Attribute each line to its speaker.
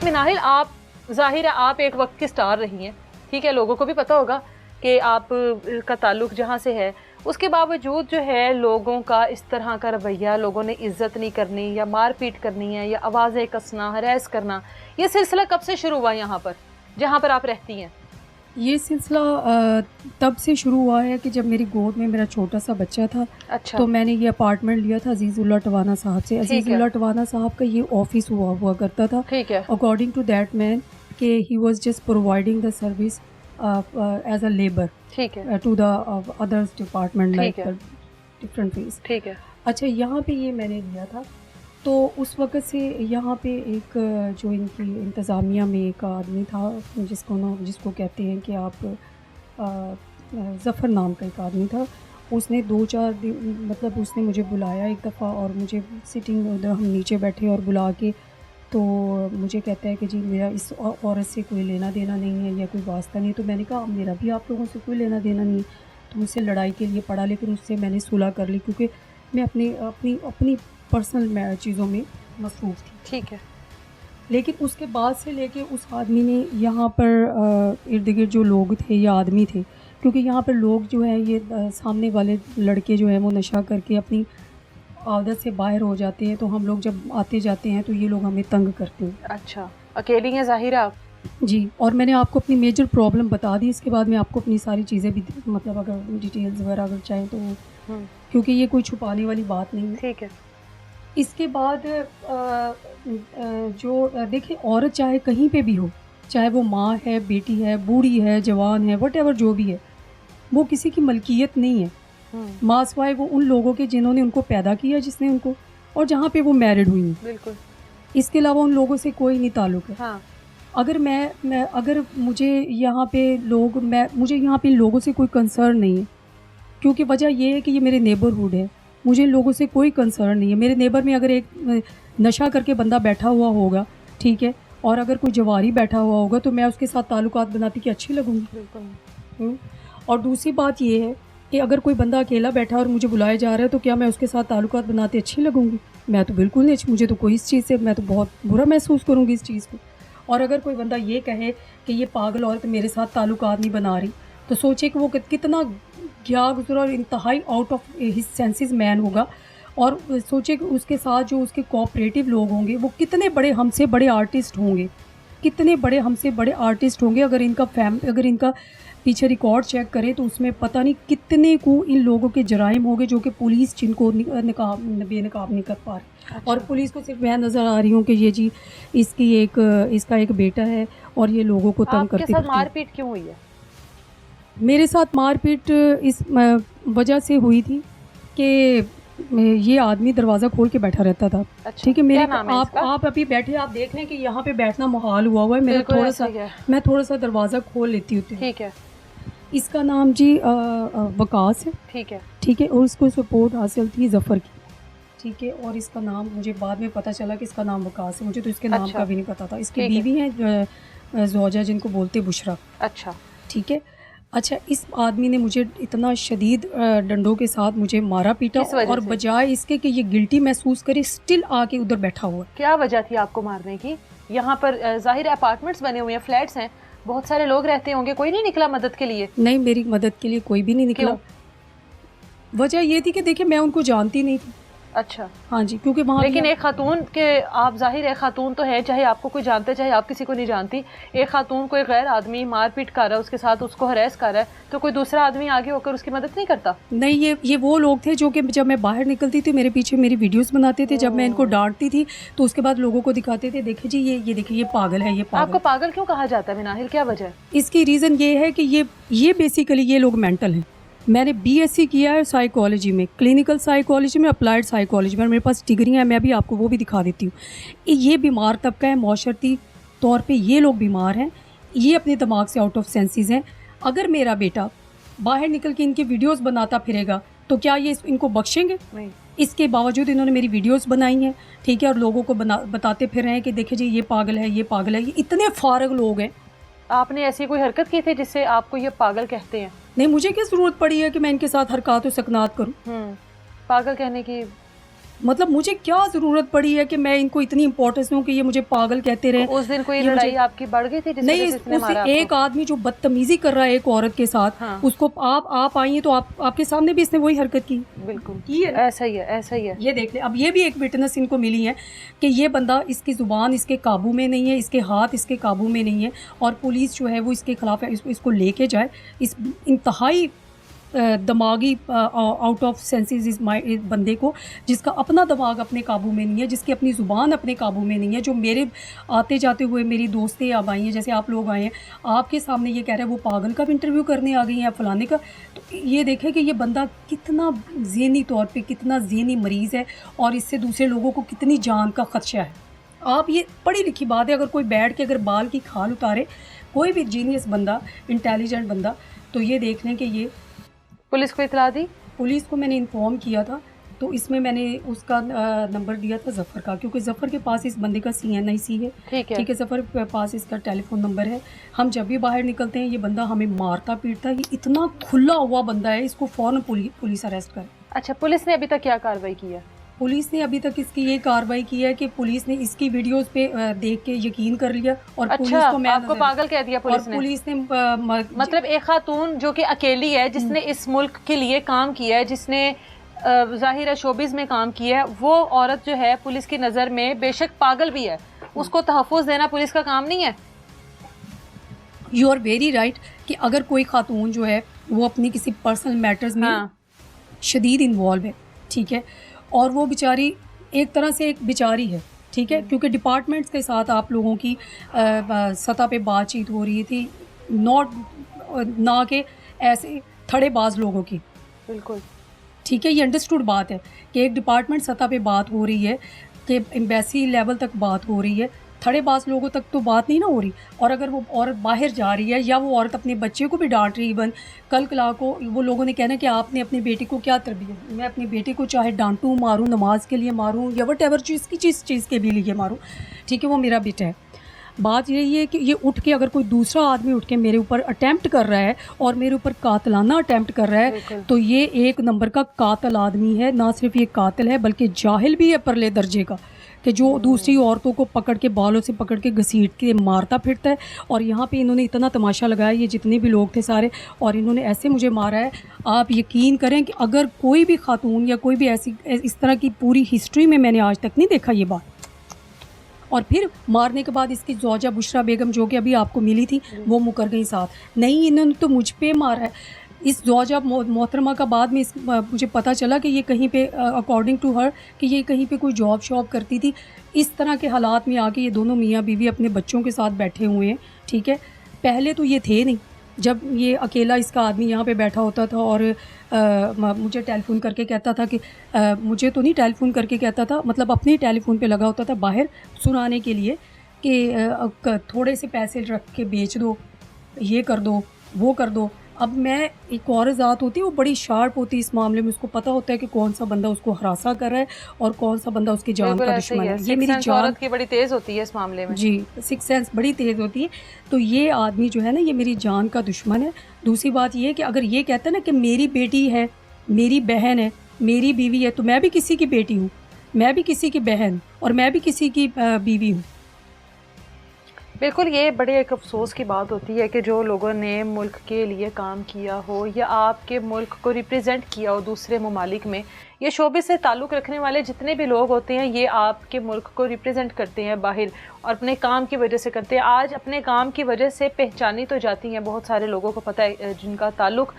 Speaker 1: मिनाहिल, आप जाहिर है आप एक वक्त की स्टार रही हैं, ठीक है, लोगों को भी पता होगा कि आप का ताल्लुक जहाँ से है, उसके बावजूद जो है लोगों का इस तरह का रवैया, लोगों ने इज्जत नहीं करनी या मारपीट करनी है या आवाज़ें कसना, हरास करना, ये सिलसिला कब से शुरू हुआ यहाँ पर जहाँ पर आप रहती हैं?
Speaker 2: ये सिलसिला तब से शुरू हुआ है कि जब मेरी गोद में मेरा छोटा सा बच्चा था।
Speaker 1: अच्छा।
Speaker 2: तो मैंने ये अपार्टमेंट लिया था अजीज़ुल्लाह टवाना साहब से। अजीज़ुल्लाह टवाना साहब का ये ऑफिस हुआ करता था।
Speaker 1: ठीक है।
Speaker 2: अकॉर्डिंग टू दैट मैन कि he was just providing the service as a labour,
Speaker 1: ठीक है,
Speaker 2: to the others department like different fees.
Speaker 1: ठीक है।
Speaker 2: अच्छा, यहाँ पे ये मैंने लिया था। तो उस वक़्त से यहाँ पे एक जो इनकी इंतज़ामिया में एक आदमी था जिसको कहते हैं कि आप ज़फ़र नाम का एक आदमी था। उसने 2-4 दिन मतलब उसने मुझे बुलाया एक दफ़ा और मुझे सिटिंग उधर हम नीचे बैठे और बुला के तो मुझे कहता है कि जी मेरा इस औरत से कोई लेना देना नहीं है या कोई वास्ता नहीं है। तो मैंने कहा मेरा भी आप लोगों से कोई लेना देना नहीं है। तो मुझसे लड़ाई के लिए पड़ा, लेकिन उससे मैंने सुलह कर ली क्योंकि मैं अपनी पर्सनल चीज़ों में मसरूफ़ थी।
Speaker 1: ठीक है।
Speaker 2: लेकिन उसके बाद से लेके उस आदमी ने यहाँ पर इर्द गिर्द जो लोग थे या आदमी थे, क्योंकि यहाँ पर लोग जो हैं ये सामने वाले लड़के जो हैं वो नशा करके अपनी आदत से बाहर हो जाते हैं। तो हम लोग जब आते जाते हैं तो ये लोग हमें तंग करते हैं।
Speaker 1: अच्छा, अकेली हैं ज़ाहिर आप?
Speaker 2: जी, और मैंने आपको अपनी मेजर प्रॉब्लम बता दी। इसके बाद मैं आपको अपनी सारी चीज़ें भी मतलब अगर डिटेल्स वगैरह अगर चाहें तो, क्योंकि ये कोई छुपाने वाली बात नहीं है।
Speaker 1: ठीक है।
Speaker 2: इसके बाद देखिए, औरत चाहे कहीं पे भी हो, चाहे वो माँ है, बेटी है, बूढ़ी है, जवान है, व्हाटएवर जो भी है, वो किसी की मलकियत नहीं है। माँ सिवाय वो उन लोगों के जिन्होंने उनको पैदा किया, जिसने उनको, और जहाँ पे वो मैरिड हुई हैं।
Speaker 1: बिल्कुल।
Speaker 2: इसके अलावा उन लोगों से कोई नहीं ताल्लुक़ है।
Speaker 1: हाँ।
Speaker 2: अगर मुझे यहाँ पे लोगों से कोई कंसर्न नहीं है, क्योंकि वजह ये है कि ये मेरे नेबरहुड है। मुझे इन लोगों से कोई कंसर्न नहीं है। मेरे नेबर में अगर एक नशा करके बंदा बैठा हुआ होगा, ठीक है, और अगर कोई जवारी बैठा हुआ होगा तो मैं उसके साथ ताल्लुकात बनाती कि अच्छी लगूंगी।
Speaker 1: बिल्कुल।
Speaker 2: और दूसरी बात ये है कि अगर कोई बंदा अकेला बैठा और मुझे बुलाया जा रहा है तो क्या मैं उसके साथ ताल्लुकात बनाती अच्छी लगूंगी? मैं तो बिल्कुल नहीं। मुझे तो कोई इस चीज़ से, मैं तो बहुत बुरा महसूस करूँगी इस चीज़ को। और अगर कोई बंदा ये कहे कि ये पागल औरत मेरे साथ ताल्लुकात नहीं बना रही, तो सोचे कि वो कितना गया गुजरा और इंतहाई out of his senses man होगा। और सोचे कि उसके साथ जो उसके कोऑपरेटिव लोग होंगे वो कितने बड़े हमसे बड़े आर्टिस्ट होंगे, कितने बड़े हमसे बड़े आर्टिस्ट होंगे। अगर इनका पीछे रिकॉर्ड चेक करें तो उसमें पता नहीं कितने को इन लोगों के जराइम होंगे जो कि पुलिस जिनको बेनकाब नहीं कर पा रही।
Speaker 1: अच्छा।
Speaker 2: और पुलिस को सिर्फ मैं नज़र आ रही हूँ कि ये जी इसका एक बेटा है और ये लोगों को तंग करती है।
Speaker 1: आपके साथ मारपीट क्यों हुई है?
Speaker 2: मेरे साथ मारपीट इस वजह से हुई थी कि ये आदमी दरवाज़ा खोल के बैठा रहता था।
Speaker 1: अच्छा,
Speaker 2: ठीक है, मेरे
Speaker 1: क्या नाम है इसका?
Speaker 2: आप अभी बैठे, आप देख लें कि यहाँ पे बैठना मुहाल हुआ है। मैं थोड़ा सा दरवाज़ा खोल लेती हूँ।
Speaker 1: ठीक है।
Speaker 2: इसका नाम जी वकास है।
Speaker 1: ठीक है।
Speaker 2: ठीक है, और उसको सपोर्ट हासिल थी ज़फ़र की। ठीक है, और इसका नाम मुझे बाद में पता चला कि इसका नाम वकास है। मुझे तो इसके नाम का भी नहीं पता था। इसकी बीवी है ज़ौजा, जिनको बोलते बुशरा।
Speaker 1: अच्छा।
Speaker 2: ठीक है। अच्छा, इस आदमी ने मुझे इतना शदीद डंडों के साथ मुझे मारा पीटा, और बजाय इसके कि ये गिल्टी महसूस करे स्टिल आके उधर बैठा हुआ।
Speaker 1: क्या वजह थी आपको मारने की? यहाँ पर जाहिर अपार्टमेंट्स बने हुए हैं, फ्लैट्स हैं, बहुत सारे लोग रहते होंगे, कोई नहीं निकला मदद के लिए?
Speaker 2: नहीं, मेरी मदद के लिए कोई भी नहीं निकला। वजह ये थी कि देखिए मैं उनको जानती नहीं थी।
Speaker 1: अच्छा।
Speaker 2: हाँ जी, क्योंकि वहाँ
Speaker 1: लेकिन एक खातून के, आप जाहिर है खातून तो है, चाहे आपको कोई जानते चाहे आप किसी को नहीं जानती, एक खातून को एक गैर आदमी मारपीट कर रहा है, उसके साथ उसको हरास कर रहा है, तो कोई दूसरा आदमी आगे होकर उसकी मदद नहीं करता?
Speaker 2: नहीं, ये वो लोग थे जो कि जब मैं बाहर निकलती थी मेरे पीछे मेरी वीडियोस बनाते थे। जब मैं इनको डांटती थी तो उसके बाद लोगों को दिखाते थे, देखिए जी ये देखिए ये पागल है, ये पागल।
Speaker 1: आपको पागल क्यों कहा जाता है मिनाहिल, क्या वजह है?
Speaker 2: इसकी रीज़न ये है कि ये बेसिकली ये लोग मेंटल हैं। मैंने बीएससी किया है साइकोलॉजी में, क्लिनिकल साइकोलॉजी में, अप्लाइड साइकोलॉजी में। मेरे पास डिग्रियाँ हैं, मैं भी आपको वो भी दिखा देती हूँ। ये बीमार तबका है, माशरती तौर पे ये लोग बीमार हैं, ये अपने दिमाग से आउट ऑफ सेंसेस हैं। अगर मेरा बेटा बाहर निकल के इनके वीडियोस बनाता फिरेगा तो क्या ये इनको बख्शेंगे?
Speaker 1: नहीं।
Speaker 2: इसके बावजूद इन्होंने मेरी वीडियोस बनाई हैं, ठीक है, और लोगों को बताते फिर रहे हैं कि देखिए जी ये पागल है, ये पागल है। ये इतने फारग लोग हैं।
Speaker 1: आपने ऐसी कोई हरकत की थी जिससे आपको ये पागल कहते हैं?
Speaker 2: नहीं, मुझे क्या ज़रूरत पड़ी है कि मैं इनके साथ हरकत और सकनात करूं?
Speaker 1: पागल कहने की
Speaker 2: मतलब मुझे क्या ज़रूरत पड़ी है कि मैं इनको इतनी इंपॉर्टेंस दूँ कि ये मुझे पागल कहते रहे।
Speaker 1: उस दिन कोई
Speaker 2: ये मुझे-
Speaker 1: लड़ाई आपकी बढ़ गई थी जिस
Speaker 2: नहीं,
Speaker 1: वजह से इसने मारा
Speaker 2: उससे एक
Speaker 1: आपको?
Speaker 2: आदमी जो बदतमीजी कर रहा है एक औरत के साथ,
Speaker 1: हाँ।
Speaker 2: उसको आप आई हैं तो आपके सामने भी इसने वही हरकत की।
Speaker 1: बिल्कुल
Speaker 2: की है।
Speaker 1: ऐसा ही है, ऐसा ही है।
Speaker 2: ये देख ले, अब ये भी एक विटनेस इनको मिली है कि ये बंदा, इसकी ज़ुबान इसके काबू में नहीं है, इसके हाथ इसके काबू में नहीं है, और पुलिस जो है वो इसके ख़िलाफ़ है, इसको लेके जाए। इस इंतहाई दिमागी आउट ऑफ सेंसेस इस बंदे को, जिसका अपना दिमाग अपने काबू में नहीं है, जिसकी अपनी ज़ुबान अपने काबू में नहीं है, जो मेरे आते जाते हुए मेरी दोस्तें अब आई हैं, जैसे आप लोग आए हैं, आपके सामने ये कह रहा है वो पागल का भी इंटरव्यू करने आ गई हैं, फलाने का। तो ये देखें कि ये बंदा कितना ज़हनी तौर पे कितना ज़हनी मरीज़ है, और इससे दूसरे लोगों को कितनी जान का ख़दशा है। आप ये पढ़ी लिखी बात है, अगर कोई बैठ के अगर बाल की खाल उतारे, कोई भी जीनियस बंदा, इंटेलिजेंट बंदा, तो ये देख लें कि ये
Speaker 1: पुलिस को इतला दी?
Speaker 2: पुलिस को मैंने इन्फॉर्म किया था, तो इसमें मैंने उसका नंबर दिया था ज़फ़र का, क्योंकि ज़फ़र के पास इस बंदे का CNIC है।
Speaker 1: ठीक है।
Speaker 2: ठीक है, ज़फ़र के पास इसका टेलीफोन नंबर है। हम जब भी बाहर निकलते हैं ये बंदा हमें मारता पीटता है, ये इतना खुला हुआ बंदा है, इसको फ़ौरन पुलिस अरेस्ट करे।
Speaker 1: अच्छा, पुलिस ने अभी तक क्या कार्रवाई की है?
Speaker 2: पुलिस ने अभी तक इसकी ये कार्रवाई की है कि पुलिस ने इसकी वीडियोस पे देख के यकीन कर लिया, और
Speaker 1: अच्छा,
Speaker 2: पुलिस को मैं
Speaker 1: आपको पागल कह दिया पुलिस
Speaker 2: और
Speaker 1: ने?
Speaker 2: पुलिस ने
Speaker 1: मतलब एक खातून जो कि अकेली है, जिसने इस मुल्क के लिए काम किया है, जिसने ज़ाहिर है शोबिज़ में काम किया है, वो औरत जो है पुलिस की नज़र में बेशक पागल भी है, उसको तहफ़्फ़ुज़ देना पुलिस का काम नहीं है?
Speaker 2: यू आर वेरी राइट कि अगर कोई खातून जो है वो अपनी किसी पर्सनल मैटर्स में
Speaker 1: हाँ।
Speaker 2: शदीद इन्वॉल्व है, ठीक है, और वो बेचारी एक तरह से एक बेचारी है, ठीक है, क्योंकि डिपार्टमेंट्स के साथ आप लोगों की सतह पे बातचीत हो रही थी, ना कि ऐसे थड़ेबाज लोगों की।
Speaker 1: बिल्कुल
Speaker 2: ठीक है, ये अंडरस्टूड बात है कि एक डिपार्टमेंट सतह पे बात हो रही है, कि एम्बेसी लेवल तक बात हो रही है, थड़ेबाज लोगों तक तो बात नहीं ना हो रही। और अगर वो औरत बाहर जा रही है, या वो औरत अपने बच्चे को भी डांट रही, इवन कल कला को वो लोगों ने कहना कि आपने अपने बेटे को क्या तरबियत, मैं अपने बेटे को चाहे डांटूँ, मारूँ, नमाज के लिए मारूँ, या वट एवर चीज़ की चीज़ के भी लिए मारूँ, ठीक है, वो मेरा बेटा है। बात यही है कि ये उठ के, अगर कोई दूसरा आदमी उठ के मेरे ऊपर अटैम्प्ट कर रहा है और मेरे ऊपर कातलाना अटैम्प्ट कर रहा है, तो ये एक नंबर का कातिल आदमी है। ना सिर्फ ये कातिल है बल्कि जाहिल भी है परले दर्जे का, कि जो दूसरी औरतों को पकड़ के बालों से पकड़ के घसीट के मारता फिरता है। और यहाँ पे इन्होंने इतना तमाशा लगाया, ये जितने भी लोग थे सारे, और इन्होंने ऐसे मुझे मारा है, आप यकीन करें कि अगर कोई भी खातून या कोई भी ऐसी इस तरह की पूरी हिस्ट्री में मैंने आज तक नहीं देखा ये बात। और फिर मारने के बाद इसकी ज़ौजा बुशरा बेगम जो कि अभी आपको मिली थी, वो मुकर गई साथ। नहीं, इन्होंने तो मुझ पे मारा है। इस ज़ौजा मोहतरमा का बाद में मुझे पता चला कि ये कहीं पे, अकॉर्डिंग टू हर, कि ये कहीं पे कोई जॉब शॉब करती थी। इस तरह के हालात में आके ये दोनों मियाँ बीवी अपने बच्चों के साथ बैठे हुए हैं, ठीक है। पहले तो ये थे नहीं, जब ये अकेला इसका आदमी यहाँ पे बैठा होता था और मुझे टेलीफोन करके कहता था कि मुझे तो नहीं, टेलीफोन करके कहता था, मतलब अपने ही टेलीफोन पे लगा होता था बाहर सुनाने के लिए कि थोड़े से पैसे रख के बेच दो, ये कर दो, वो कर दो। अब मैं, एक और ज़ात होती है वो बड़ी शार्प होती है इस मामले में, उसको पता होता है कि कौन सा बंदा उसको हरासा कर रहा है और कौन सा बंदा उसकी जान का दुश्मन है।
Speaker 1: ये मेरी जान की बड़ी तेज़ होती है इस मामले में।
Speaker 2: जी, सिक्स सेंस बड़ी तेज़ होती है। तो ये आदमी जो है ना, ये मेरी जान का दुश्मन है। दूसरी बात ये है कि अगर ये कहता है ना कि मेरी बेटी है, मेरी बहन है, मेरी बीवी है, तो मैं भी किसी की बेटी हूँ, मैं भी किसी की बहन, और मैं भी किसी की बीवी हूँ।
Speaker 1: बिल्कुल, ये बड़े एक अफसोस की बात होती है कि जो लोगों ने मुल्क के लिए काम किया हो या आपके मुल्क को रिप्रेजेंट किया हो दूसरे ममालिक में, ये शोबे से ताल्लुक़ रखने वाले जितने भी लोग होते हैं, ये आपके मुल्क को रिप्रेजेंट करते हैं बाहर, और अपने काम की वजह से करते हैं। आज अपने काम की वजह से पहचानी तो जाती हैं, बहुत सारे लोगों को पता है जिनका ताल्लुक़